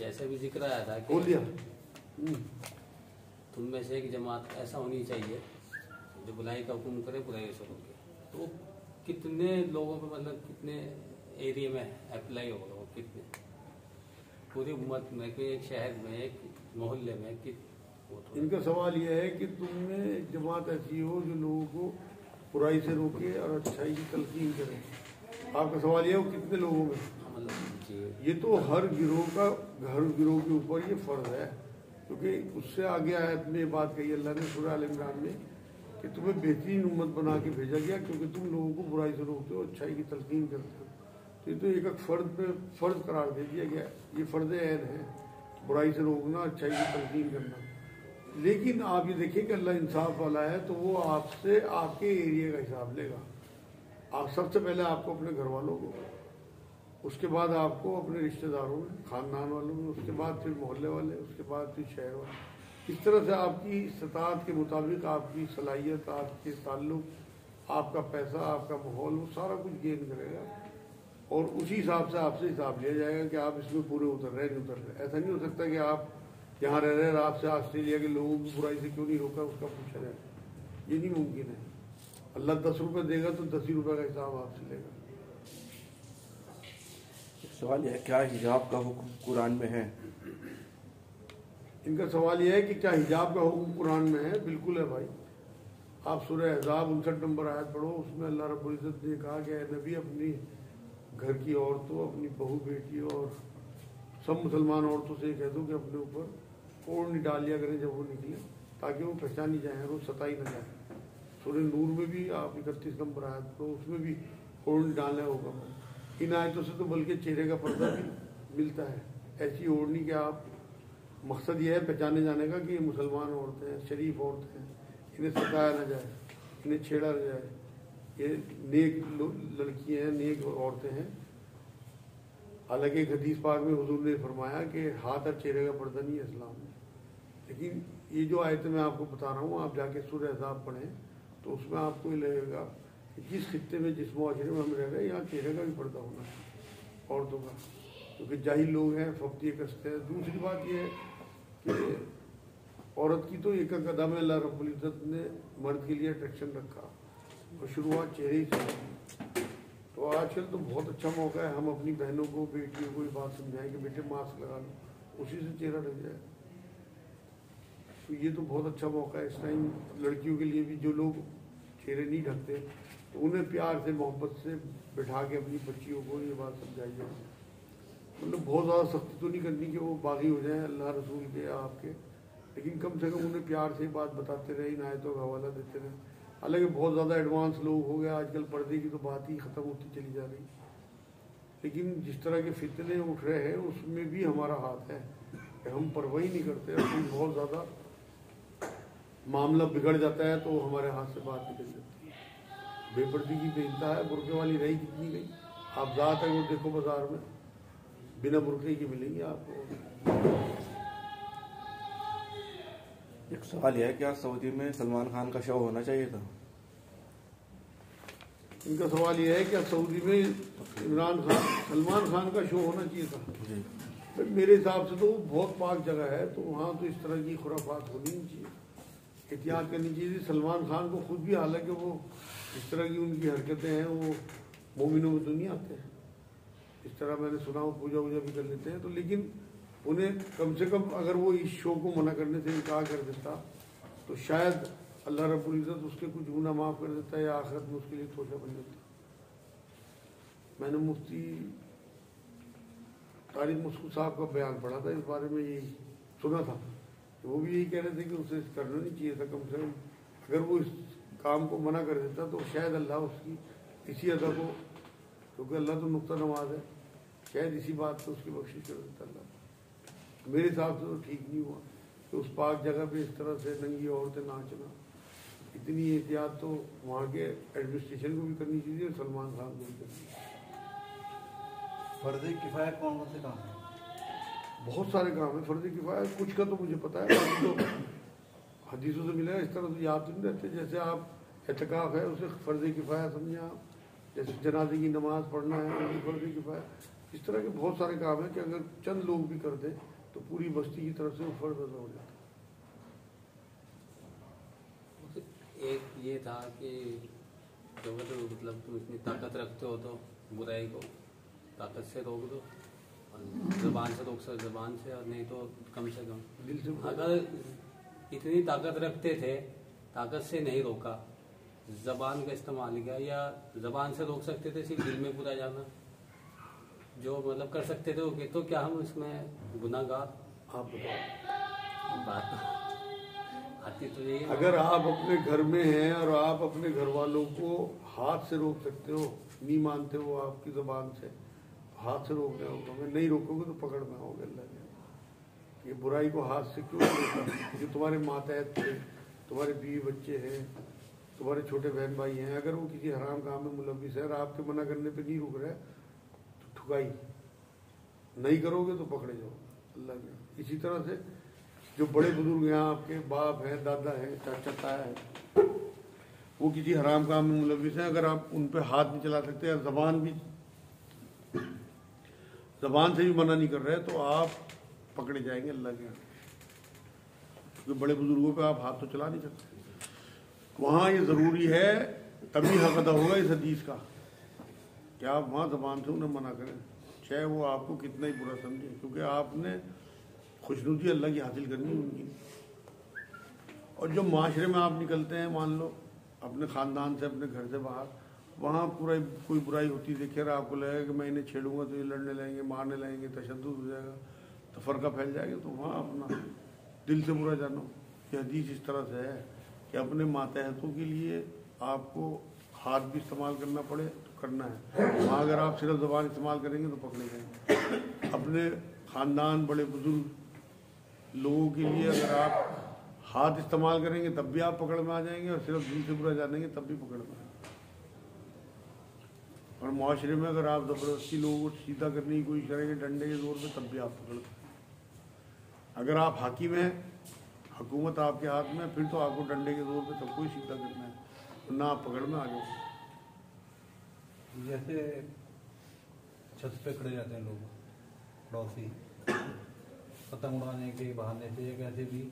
जैसे भी जिक्र आया था बोल दिया तुम में से एक जमात ऐसा होनी चाहिए जो बुराई का हुक्म करे, बुराई से रोके। तो कितने लोगों पे, मतलब कितने एरिया में अप्लाई होगा वो, कितने पूरी उम्मत में, कि एक शहर में, एक मोहल्ले में, कि इनका सवाल यह है कि तुम में एक जमात ऐसी हो जो लोगों को बुराई से रोके और अच्छाई की तलकीन करे। आपका सवाल यह हो कितने लोगों में? मतलब ये तो हर गिरोह के ऊपर ये फर्ज है, क्योंकि उससे आगे आयत में बात कही अल्लाह ने सूरह आल इमरान में कि तुम्हें बेहतरीन उम्मत बना के भेजा गया क्योंकि तुम लोगों को बुराई से रोकते हो, अच्छाई की तलकीन करते हो। तो ये तो एक फर्ज पे फर्ज करार दे दिया गया। ये फर्ज ऐन है, बुराई से रोकना, अच्छाई की तलकीन करना। लेकिन आप ये देखिए कि अल्लाह इंसाफ वाला है, तो वो आपसे आपके एरिया का हिसाब लेगा। आप सबसे पहले आपको अपने घर वालों को, उसके बाद आपको अपने रिश्तेदारों में, खानदान वालों में, उसके बाद फिर मोहल्ले वाले, उसके बाद फिर शहर वाले। इस तरह से आपकी इस्तात के मुताबिक आपकी सलाहियत, आपके ताल्लुक, आपका पैसा, आपका माहौल, वो सारा कुछ गेन करेगा और उसी हिसाब से आपसे हिसाब लिया जाएगा कि आप इसमें पूरे उतर रहे नहीं उतर रहे। ऐसा नहीं हो सकता कि आप यहाँ रह रहे हैं, आपसे ऑस्ट्रेलिया के लोगों की बुराई से क्यों नहीं रोका उसका पूछा जाए, ये नहीं मुमकिन है। अल्लाह 10 रुपये देगा तो 10 ही रुपये का हिसाब आपसे लेगा। सवाल है क्या हिजाब का हुक्म कुरान में है? इनका सवाल यह है कि क्या हिजाब का हुक्म कुरान में है? बिल्कुल है भाई। आप सूरह अहज़ाब 59 नंबर आयत पढ़ो, उसमें अल्लाह रब्बुल इज़्ज़त ने कहा कि नबी अपनी घर की औरतों, अपनी बहू बेटियों और सब मुसलमान औरतों से कह दो कि अपने ऊपर ओढ़नी डाल लिया करें जब वो निकले, ताकि वो पहचानी जाए, वो सताई न जाए। सूरह नूर में भी आप 31 नंबर आयत पढ़ो, उसमें भी ओढ़नी डालने होगा। इन आयतों से तो बल्कि चेहरे का पर्दा भी मिलता है। ऐसी ओढ़नी के आप, मकसद यह है पहचाने जाने का कि ये मुसलमान औरतें हैं, शरीफ औरतें हैं, इन्हें सताया न जाए, इन्हें छेड़ा न जाए, ये नेक लड़कियां हैं, नेक औरतें हैं। हालांकि एक हदीस पाक में हुजूर ने फरमाया कि हाथ और चेहरे का पर्दा नहीं है इस्लाम में। लेकिन ये जो आयतें मैं आपको बता रहा हूँ, आप जाके सूरह अहज़ाब पढ़ें तो उसमें आपको ये लगेगा कि जिस खित्ते में, जिस मुआशरे में हम रह रहे हैं, यहाँ चेहरे का भी पर्दा होना है औरतों का, क्योंकि जाहिल लोग हैं, फफ्तिये कसते हैं। दूसरी बात यह है कि औरत की तो एक कदम में अल्लाह रब्बुल इज़्ज़त ने मर्द के लिए अट्रैक्शन रखा और शुरुआत चेहरे ही से। तो आजकल तो बहुत अच्छा मौका है, हम अपनी बहनों को, बेटियों को ये बात समझाएं कि बेटे मास्क लगा लो, उसी से चेहरा ढक जाए। तो ये तो बहुत अच्छा मौका है इस टाइम लड़कियों के लिए भी, जो लोग चेहरे नहीं ढकते तो उन्हें प्यार से, मोहब्बत से बिठा के अपनी बच्चियों को ये बात समझाई जाए। मतलब बहुत ज़्यादा सख्ती तो नहीं करनी कि वो बागी हो जाए अल्लाह रसूल के या आपके, लेकिन कम से कम उन्हें प्यार से बात बताते रहे, इन आयतों का हवाला देते रहे। हालांकि बहुत ज़्यादा एडवांस लोग हो गए आजकल, पर्दे की तो बात ही ख़त्म होती चली जा रही। लेकिन जिस तरह के फितने उठ रहे हैं उसमें भी हमारा हाथ है कि हम परवाही नहीं करते। और बहुत ज़्यादा मामला बिगड़ जाता है तो हमारे हाथ से बात निकल जाती है। बेपर्दी की बेइंतहा है, बुरके वाली रही कितनी गई। आप ज़्यादातर वो देखो बाजार में बिना बुरके की मिलेंगी आपको। एक सवाल यह है क्या सऊदी में सलमान खान का शो होना चाहिए था? इनका सवाल यह है कि सऊदी में सलमान खान का शो होना चाहिए था जी। मेरे हिसाब से तो बहुत पाक जगह है, तो वहाँ तो इस तरह की खुराफात होनी नहीं चाहिए, एहतियात करनी चाहिए। सलमान खान को खुद भी, हालांकि वो इस तरह की उनकी हरकतें हैं, वो मोमिनों में तो नहीं आते हैं। इस तरह मैंने सुना वो पूजा वूजा भी कर लेते हैं, तो लेकिन उन्हें कम से कम अगर वो इस शो को मना करने से इनकार कर देता तो शायद अल्लाह रब्बुल इज़्ज़त उसके कुछ गुनाह माफ़ कर देता है या आखिरत में उसके लिए तोशा बन जाता। मैंने मुफ्ती तारिक मसूद साहब का बयान पढ़ा था, इस बारे में यही सुना था कि वो भी यही कह रहे थे कि उसे करना नहीं चाहिए था। कम से कम अगर वो इस काम को मना कर देता तो शायद अल्लाह उसकी इसी अदा को, क्योंकि अल्लाह तो नुक्ता नवाज है, शायद इसी बात पर उसकी बख्शिश कर देता अल्लाह। मेरे हिसाब से तो ठीक नहीं हुआ कि उस पाक जगह पे इस तरह से नंगी औरतें नाचना। इतनी एहतियात तो वहाँ के एडमिनिस्ट्रेशन को भी करनी चाहिए और सलमान खान को भी करनी चाहिए। फर्ज़ किफ़ाया कौन कौन से काम है? बहुत सारे काम है फर्ज़ किफ़ाया, कुछ का तो मुझे पता है, बाकी तो हदीसों से मिला है, इस तरह तो याद तो नहीं रहते। जैसे आप एतकाफ़ है उसे फ़र्ज़ किफ़ाया समझे आप, जैसे जनाजे की नमाज़ पढ़ना है वो भी फ़र्ज़ किफ़ाया। इस तरह के बहुत सारे काम हैं कि अगर चंद लोग भी कर दें तो पूरी बस्ती की तरफ से वो फर्ज अदा हो जाता है। एक ये था कि जो मतलब तुम इतनी ताकत रखते हो तो बुराई को ताकत से रोक दो, और जबान से रोक सकते जबान से, और नहीं तो कम से कम दिल से अगर इतनी ताकत रखते थे, ताकत से नहीं रोका, जबान का इस्तेमाल किया, या जबान से रोक सकते थे सिर्फ दिल में बुरा जाना जो मतलब कर सकते थे ओके, तो क्या हम इसमें गुनाहगार? आप बताओ। बात आती तो यही है। अगर आप अपने घर में हैं और आप अपने घर वालों को हाथ से रोक सकते हो, नहीं मानते हो आपकी जबान से, हाथ से रोकने हो, हमें नहीं रोकोगे तो पकड़ में आओगे। अल्लाह ने ये बुराई को हाथ से क्यों रोका? जो तुम्हारे मातहत थे, तुम्हारे बीवी बच्चे हैं, तुम्हारे छोटे बहन भाई हैं, अगर वो किसी हराम काम में मुलविस है और आपके मना करने पे नहीं रुक रहे तो ठुकाई नहीं करोगे तो पकड़े जाओ अल्लाह ने। इसी तरह से जो बड़े बुजुर्ग यहाँ आपके बाप हैं, दादा हैं, चाचा ताया है, वो किसी हराम काम में मुलविस हैं, अगर आप उन पे हाथ नहीं चला सकते या जबान से भी मना नहीं कर रहे तो आप पकड़े जाएंगे अल्लाह के यहाँ। क्योंकि बड़े बुजुर्गों पे आप हाथ तो चला नहीं सकते। वहाँ ये ज़रूरी है, तभी हक अदा होगा इस हदीस का कि आप वहाँ ज़बान से उन्हें मना करें, चाहे वो आपको कितना ही बुरा समझे, क्योंकि आपने खुशनुदी अल्लाह की हासिल करनी उनकी। और जो माशरे में आप निकलते हैं, मान लो अपने ख़ानदान से, अपने घर से बाहर, वहाँ पूरा कोई बुराई होती देखिए और आपको लगेगा कि मैं इन्हें छेड़ूंगा तो ये लड़ने लगेंगे, मारने लगेंगे, तशद्दुद हो जाएगा, तो फ़र्का फैल जाएगा, तो वहाँ अपना दिल से बुरा जानो। ये हदीस इस तरह से है कि अपने मातहतों के लिए आपको हाथ भी इस्तेमाल करना पड़े तो करना है। वहाँ अगर आप सिर्फ ज़बान इस्तेमाल करेंगे तो पकड़े जाएंगे। अपने ख़ानदान, बड़े बुजुर्ग लोगों के लिए अगर आप हाथ इस्तेमाल करेंगे तब भी आप पकड़ में आ जाएंगे, और सिर्फ दिल से बुरा जानेंगे तब भी पकड़ में आएंगे। और माशरे में अगर आप ज़बरदस्ती लोगों को सीधा करने की कोशिश करेंगे डंडे के जोर पे, तब भी आप पकड़ में। अगर आप हाकिम हैं, हुकूमत आपके हाथ में, फिर तो आपको डंडे के जोर पे सबको ही सीधा करना है, तो ना आप पकड़ में आ जाओ। जैसे छत पे खड़े रहते हैं लोग, पड़ोसी, पतंग उड़ाने के बहाने से या कैसे भी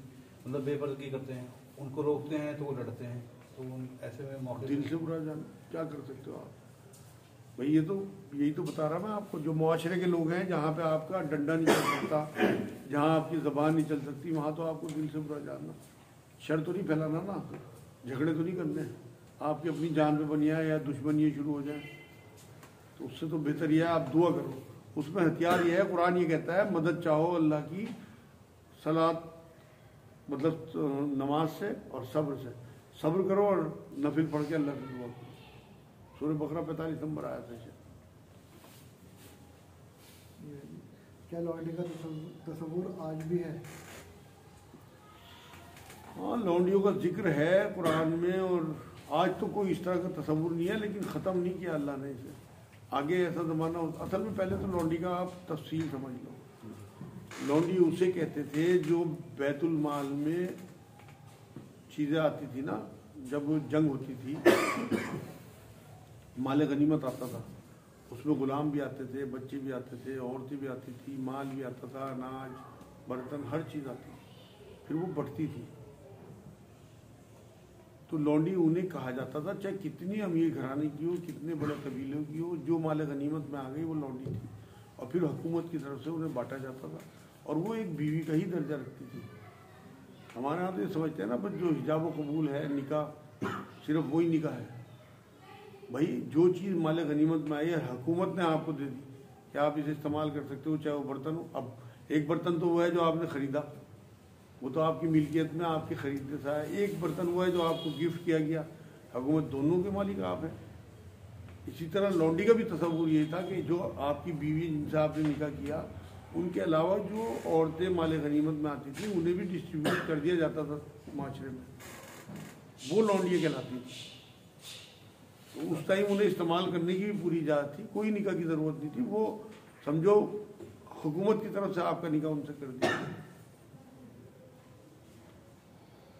मतलब बेपर्दगी करते हैं, उनको रोकते हैं तो वो लड़ते हैं, तो ऐसे में मौके दिल से बुरा जान क्या कर सकते हो आप भाई? ये तो यही तो बता रहा मैं आपको, जो मुआशरे के लोग हैं जहाँ पे आपका डंडा नहीं चल सकता, जहाँ आपकी ज़बान नहीं चल सकती, वहाँ तो आपको दिल से बुरा जानना, शर तो नहीं फैलाना ना, झगड़े तो नहीं करने, आपकी अपनी जान पे बनिया या दुश्मनी शुरू हो जाए, तो उससे तो बेहतर यह है आप दुआ करो। उसमें हथियार यह है, कुरान ये कहता है मदद चाहो अल्लाह की, सलात मतलब नमाज से और सब्र से, सब्र करो और नफिल पढ़ के अल्लाह से दुआ करो। सूरह बकरा 45 नंबर आया था। क्या लौंडी का तस्वुर आज भी है? हाँ, लौंडियों का जिक्र है कुरान में, और आज तो कोई इस तरह का तस्वुर नहीं है, लेकिन ख़त्म नहीं किया अल्लाह ने इसे। आगे ऐसा ज़माना होता, असल में पहले तो लौंडी का आप तफसील समझ लो। लौंडी उसे कहते थे जो बैतुल माल में चीज़ें आती थी ना, जब जंग होती थी, माल गनीमत आता था, उसमें गुलाम भी आते थे, बच्चे भी आते थे, औरतें भी आती थी, माल भी आता था, अनाज, बर्तन, हर चीज़ आती, फिर वो बढ़ती थी। तो लौंडी उन्हें कहा जाता था, चाहे कितनी अमीर घराने की हो, कितने बड़े कबीलों की हो, जो माल गनीमत में आ गई वो लौंडी थी, और फिर हुकूमत की तरफ से उन्हें बांटा जाता था, और वो एक बीवी का ही दर्जा रखती थी। हमारे यहाँ तो ये समझते हैं ना, बस जो हिजाब व कबूल है, निकाह सिर्फ वही निकाह है। भाई जो चीज़ माल गनीमत में आई है, हुकूमत ने आपको दे दी कि आप इसे इस्तेमाल कर सकते हो, चाहे वो बर्तन हो। अब एक बर्तन तो वो है जो आपने ख़रीदा, वो तो आपकी मिल्कियत में आपके खरीदने से आया, एक बर्तन हुआ है जो आपको गिफ्ट किया गया, हुकूमत दोनों के मालिक आप हैं। इसी तरह लौंडी का भी तस्वुर ये था कि जो आपकी बीवी जिनसे आपने निकाह किया, उनके अलावा जो औरतें माल गनीमत में आती थी उन्हें भी डिस्ट्रीब्यूट कर दिया जाता था माशरे में, वो लौंडियाँ कहलाती थी। तो उस टाइम उन्हें इस्तेमाल करने की भी पूरी इजाज़त थी, कोई निकाह की ज़रूरत नहीं थी, वो समझो हुकूमत की तरफ से आपका निकाह उनसे कर दिया।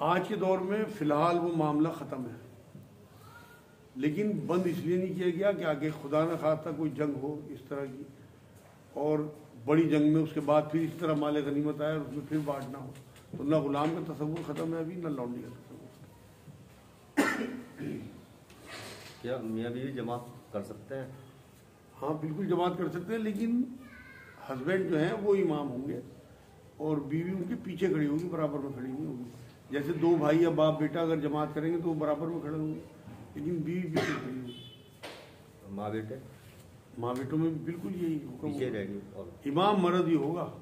आज के दौर में फ़िलहाल वो मामला ख़त्म है, लेकिन बंद इसलिए नहीं किया गया कि आगे खुदा न खास्ता कोई जंग हो इस तरह की, और बड़ी जंग में उसके बाद फिर इस तरह माल गनीमत आया और उसमें फिर बांटना हो, तो ना गुलाम का तस्वुर ख़त्म है अभी, ना लौंडी का तस्वुर। क्या मियाँ बीवी जमात कर सकते हैं? हाँ बिल्कुल जमात कर सकते हैं, लेकिन हस्बैंड जो हैं वो इमाम होंगे और बीवी उनके पीछे खड़ी होगी, बराबर में खड़ी नहीं होगी। जैसे दो भाई या बाप बेटा अगर जमात करेंगे तो वो बराबर में खड़े होंगे, लेकिन बीवी पीछे खड़ी होगी। माँ बेटे माँ बेटों में भी बिल्कुल यही हुक्म पीछे होगा। रहेगी और इमाम मर्द ही होगा।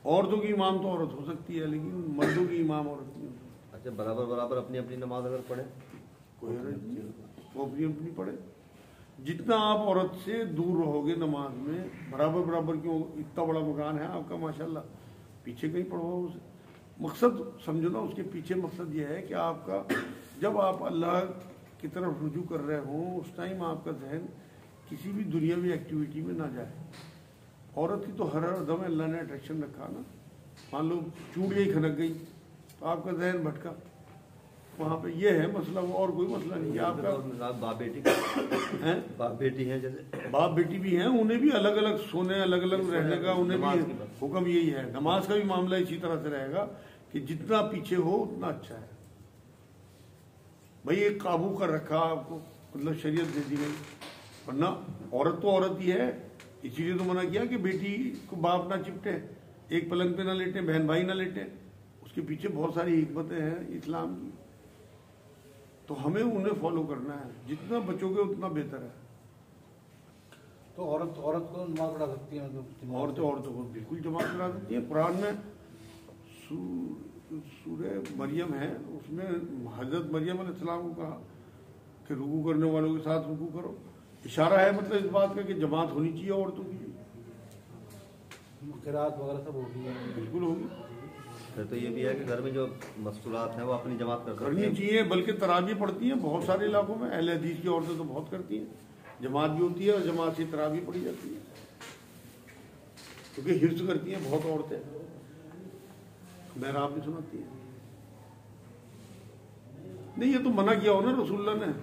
औरतों की इमाम तो औरत हो सकती है, लेकिन मर्दों की इमाम औरत नहीं हो सकती। अच्छा, बराबर बराबर अपनी अपनी नमाज अगर पढ़े कोई हर्ज नहीं है, वो अपनी अपनी पढ़े। जितना आप औरत से दूर रहोगे नमाज में, बराबर बराबर क्यों, इतना बड़ा मकान है आपका माशाल्लाह, पीछे कहीं पढ़वाओ उसे। मकसद समझो ना, उसके पीछे मकसद ये है कि आपका जब आप अल्लाह की तरफ रुजू कर रहे हो उस टाइम आपका जहन किसी भी दुनियावी एक्टिविटी में ना जाए। औरत की तो हर दम अल्लाह ने अट्रैक्शन रखा ना, मान लो चूड़ियाँ ही खनक गई तो आपका जहन भटका, वहाँ पे ये है मसला, वो और कोई मसला नहीं है आपका। बाप बेटी हैं, बाप बेटी हैं, जैसे बाप बेटी भी हैं, उन्हें भी अलग अलग सोने, अलग अलग रहने का उन्हें नमाज की भी बात। हुक्म यही है। नमाज का भी मामला इसी तरह से रहेगा कि जितना पीछे हो उतना अच्छा है। भाई एक काबू कर रखा आपको, मतलब शरीयत दे दी गई, वरना औरत तो औरत ही है। इसीलिए तो मना किया कि बेटी को बाप ना चिपटे, एक पलंग पे ना लेटे, बहन भाई ना लेटे। उसके पीछे बहुत सारी हिकमतें हैं इस्लाम की, तो हमें उन्हें फॉलो करना है। जितना बचोगे उतना बेहतर है। तो औरत को नमाज पढ़ा सकती है, मतलब औरतों को बिल्कुल जमात करा देती है। कुरान में सूरह मरियम है, उसमें हजरत मरियम अलैहिस्सलाम को कहा कि रुकू करने वालों के साथ रुकू करो। इशारा है मतलब इस बात का कि जमात होनी चाहिए औरतों की, किरात वगैरह सब होगी। बिल्कुल होगी, फिर तो ये भी है कि घर में जो मस्तूरात हैं वो अपनी जमात कर सकते करनी हैं। चाहिए। बल्कि तरावी पढ़ती हैं बहुत सारे इलाकों में, अहले हदीस की औरतें तो बहुत करती हैं, जमात भी होती है और जमात से तरावी पढ़ी जाती है, क्योंकि हिफ्ज करती हैं बहुत औरतें, मेहराब भी सुनाती है। नहीं, ये तो मना किया हो ना रसूलुल्लाह ने।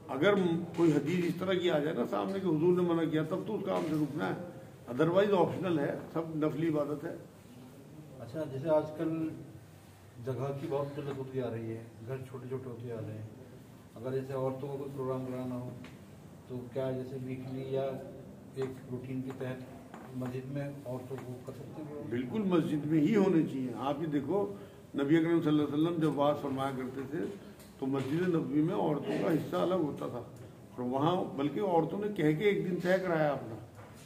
अगर कोई हदीस इस तरह की आ जाए ना सामने कि हुजूर ने मना किया, तब तो उस काम से रुकना है, अदरवाइज ऑप्शनल है, सब नफली इबादत है। अच्छा, जैसे आजकल जगह की बहुत किल्लत होती आ रही है, घर छोटे छोटे होते आ रहे हैं, अगर जैसे औरतों को कोई प्रोग्राम कराना हो तो क्या जैसे वीकली या एक रूटीन के तहत मस्जिद में औरतों को कर सकते हैं? बिल्कुल मस्जिद में ही होने चाहिए। आप ये देखो, नबी अकरम सल्लल्लाहु अलैहि वसल्लम जब वाज फरमाया करते थे तो मस्जिद नबवी में औरतों का हिस्सा अलग होता था, और वहाँ बल्कि औरतों ने कह के एक दिन तय कराया अपना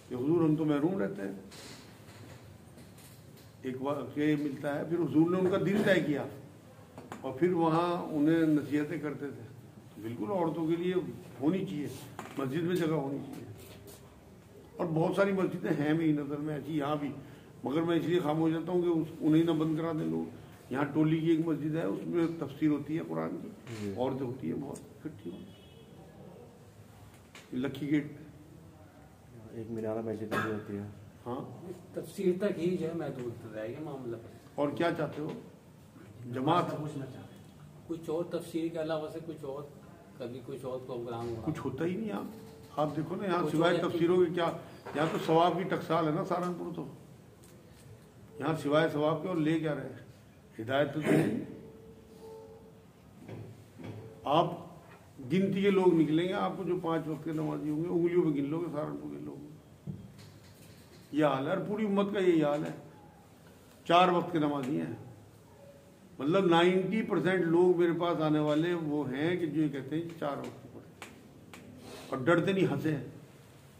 कि हुजूर हम तो महरूम रहते हैं, एक वाक़या मिलता है। फिर हुजूर ने उनका दिन तय किया और फिर वहाँ उन्हें नसीहतें करते थे। तो बिल्कुल औरतों के लिए होनी चाहिए, मस्जिद में जगह होनी चाहिए। और बहुत सारी मस्जिदें हैं मेरी नज़र में ऐसी यहाँ भी, मगर मैं इसलिए खामोश जाता हूँ कि उन्हें ना बंद करा दें लोग। यहाँ टोली की एक मस्जिद है, उसमें तफसीर होती है कुरान की, औरतें होती है बहुत इकट्ठी, लक्की गेट एक मीनारा मस्जिद भी होती है। हाँ, तफसीर तक ही जो है महदूद रहेगा मामला। और क्या चाहते हो? जमात कुछ और तफसीर के अलावा से कुछ और कभी कुछ और प्रोग्राम हो कुछ होता ही नहीं यहाँ। आप देखो ना यहाँ कुछ सिवाय और तफसीरों के क्या, यहाँ तो सवाब की टकसाल है ना सहारनपुर, तो यहाँ सिवाय सवाब के और ले क्या रहे, हिदायत तो नहीं। आप गिनती के लोग निकलेंगे, आपको जो 5 वक्त के नमाजी होंगे उंगलियों पे गिन लोगे सहारनपुर के लोग। ये हाल है, और पूरी उम्मत का यही हाल है। 4 वक्त के नमाजी हैं, मतलब 90% लोग मेरे पास आने वाले वो हैं कि जो ये कहते हैं कि 4 वक्त पढ़े, और डरते नहीं, हंसे हैं।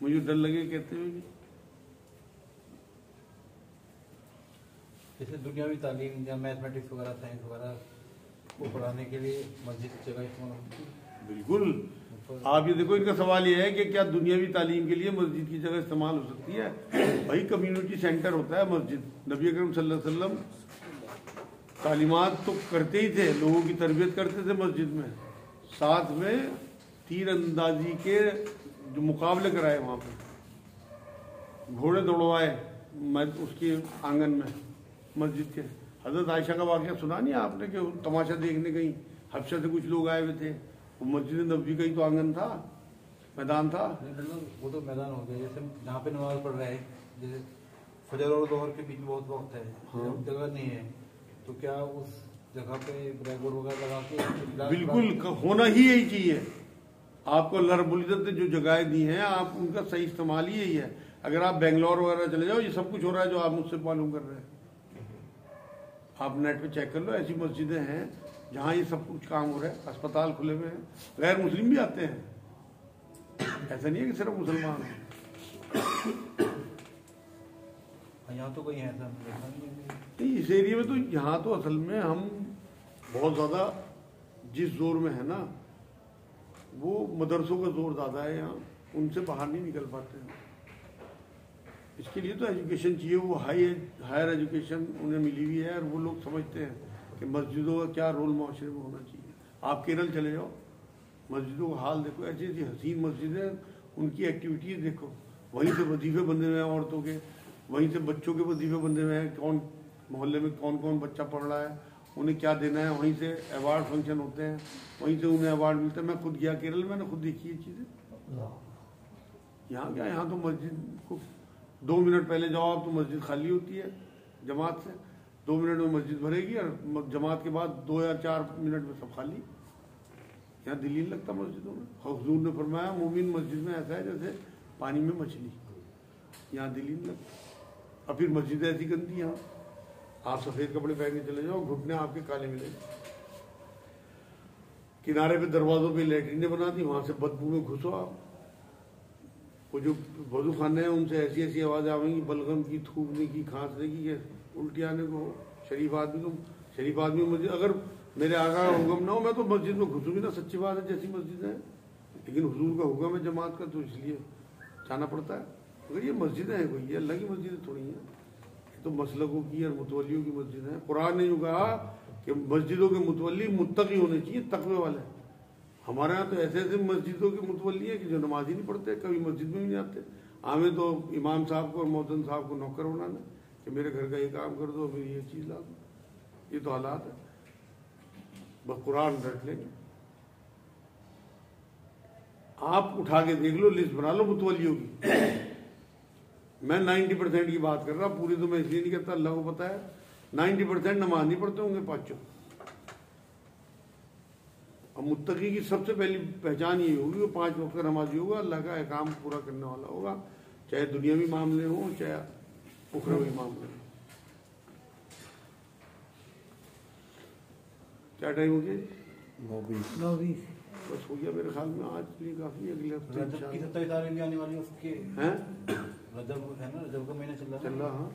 मुझे डर लगे कहते हुए कि जैसे दुनियावी तालीम या मैथमेटिक्स वगैरह, साइंस वगैरह को पढ़ाने के लिए मस्जिद की जगह इस्तेमाल होती है। बिल्कुल। आप ये देखो, इनका सवाल ये है कि क्या दुनियावी तालीम के लिए मस्जिद की जगह इस्तेमाल हो सकती है? भाई कम्युनिटी सेंटर होता है मस्जिद। नबी अकरम सल्लल्लाहु अलैहि वसल्लम तालीमात तो करते ही थे, लोगों की तरबियत करते थे मस्जिद में, साथ में तीर अंदाजी के जो मुकाबले कराए वहाँ पे, घोड़े दौड़वाए उसके आंगन में मस्जिद के। हजरत आयशा का वाक़या सुना नहीं आपने कि तमाशा देखने गई, हफ्शा से कुछ लोग आए हुए थे, वो मस्जिद नबवी का ही तो आंगन था, मैदान था। नहीं, मतलब वो तो मैदान हो गया, जैसे जहाँ पे नमाज पढ़ रहे हैं, जैसे फजर और दोहर के बीच में बहुत वक्त है, हाँ। जगह नहीं है, तो क्या उस जगह पे ब्लैक बोर्ड वगैरह लगा के बिल्कुल होना ही यही चाहिए। आपको अल्लाह रब्बुल इज्जत ने जो जगहें दी हैं, आप उनका सही इस्तेमाल ही यही है। अगर आप बेंगलोर वगैरह चले जाओ, ये सब कुछ हो रहा है जो आप मुझसे मालूम कर रहे हैं। आप नेट पे चेक कर लो, ऐसी मस्जिदें हैं जहाँ ये सब कुछ काम हो रहा है, अस्पताल खुले हुए हैं, गैर मुस्लिम भी आते हैं, ऐसा नहीं है कि सिर्फ मुसलमान हैं। यहाँ तो कहीं ऐसा नहीं, इस एरिया में तो यहाँ तो असल में हम बहुत ज़्यादा जिस जोर में है ना, वो मदरसों का जोर ज़्यादा है यहाँ, उनसे बाहर नहीं निकल पाते हैं। इसके लिए तो एजुकेशन चाहिए, वो हायर एजुकेशन उन्हें मिली हुई है और वो लोग समझते हैं कि मस्जिदों का क्या रोल माशरे में होना चाहिए। आप केरल चले जाओ, मस्जिदों का हाल देखो, ऐसी ऐसी हसीन मस्जिदें, उनकी एक्टिविटीज़ देखो, वहीं से वजीफे बंधे हुए हैं औरतों के, वहीं से बच्चों के वजीफे बंधे हुए हैं, कौन मोहल्ले में कौन कौन बच्चा पढ़ रहा है, उन्हें क्या देना है, वहीं से अवार्ड फंक्शन होते हैं, वहीं से उन्हें अवार्ड मिलता है। मैं खुद गया केरल, मैंने खुद देखी ये चीज़ें। यहाँ क्या, यहाँ तो मस्जिद को 2 मिनट पहले जाओ आप तो मस्जिद खाली होती है जमात से, 2 मिनट में मस्जिद भरेगी और जमात के बाद 2 या 4 मिनट में सब खाली। यहाँ दिल नहीं लगता मस्जिदों में। हुजूर ने फरमाया मोमिन मस्जिद में ऐसा है जैसे पानी में मछली, यहाँ दिल ही नहीं लगता। और फिर मस्जिद ऐसी गंदी, यहाँ आप सफ़ेद कपड़े पहन के चले जाओ, घुटने आपके काले मिलेंगे। किनारे पे दरवाजों पे लैट्रिने बना दी, वहाँ से बदबू में घुसो आप। वो जो वजू खाने हैं उनसे ऐसी ऐसी आवाज़ आवेंगी, बलगम की, थूकने की, खांसने की, उल्टी आने को। शरीफ आदमी मस्जिद, अगर मेरे आका का हुक्म ना हो मैं तो मस्जिद में घुसूँ भी ना, सच्ची बात है, जैसी मस्जिद है। लेकिन हुजूर का हुक्म है जमात का, तो इसलिए जाना पड़ता है। अगर ये मस्जिदें हैं कोई, ये अल्लाह की मस्जिदें थोड़ी हैं, तो मसलकों की और मुतवलियों की मस्जिद है। कुरान ने यूँ कहा कि मस्जिदों के मुतवली मुत्तकी होने चाहिए, तकवे वाले। हमारे यहाँ तो ऐसे ऐसे मस्जिदों के मुतवली है कि जो नमाज ही नहीं पढ़ते, कभी मस्जिद में भी नहीं आते। हमें तो इमाम साहब को और मौजन साहब को नौकर बनाना कि मेरे घर का ये काम कर दो, मेरी ये चीज़ ला दो। ये तो हालात है, बस कुरान रट लेंगे। आप उठा के देख लो, लिस्ट बना लो मुतवलियों की। मैं 90% की बात कर रहा, पूरी तो मैं इसलिए नहीं करता, अल्लाह को पता है 90% नमाज नहीं पढ़ते होंगे पाँचों। और मुत्तकी की सबसे पहली पहचान ये होगी, वो 5 वक्त का नमाजी होगा, अल्लाह का एहकाम पूरा करने वाला होगा, चाहे दुनियावी मामले हों चाहे उखरवी मामले हों। क्या टाइम हो गया? 9:20 बस हो गया मेरे ख्याल में आज के लिए काफ़ी। अगले हफ्ते रजब की 27 तारीख भी आने वाली है उसके हैं, रजब है ना, रजब का महीना चल रहा है। चल रहा। हाँ,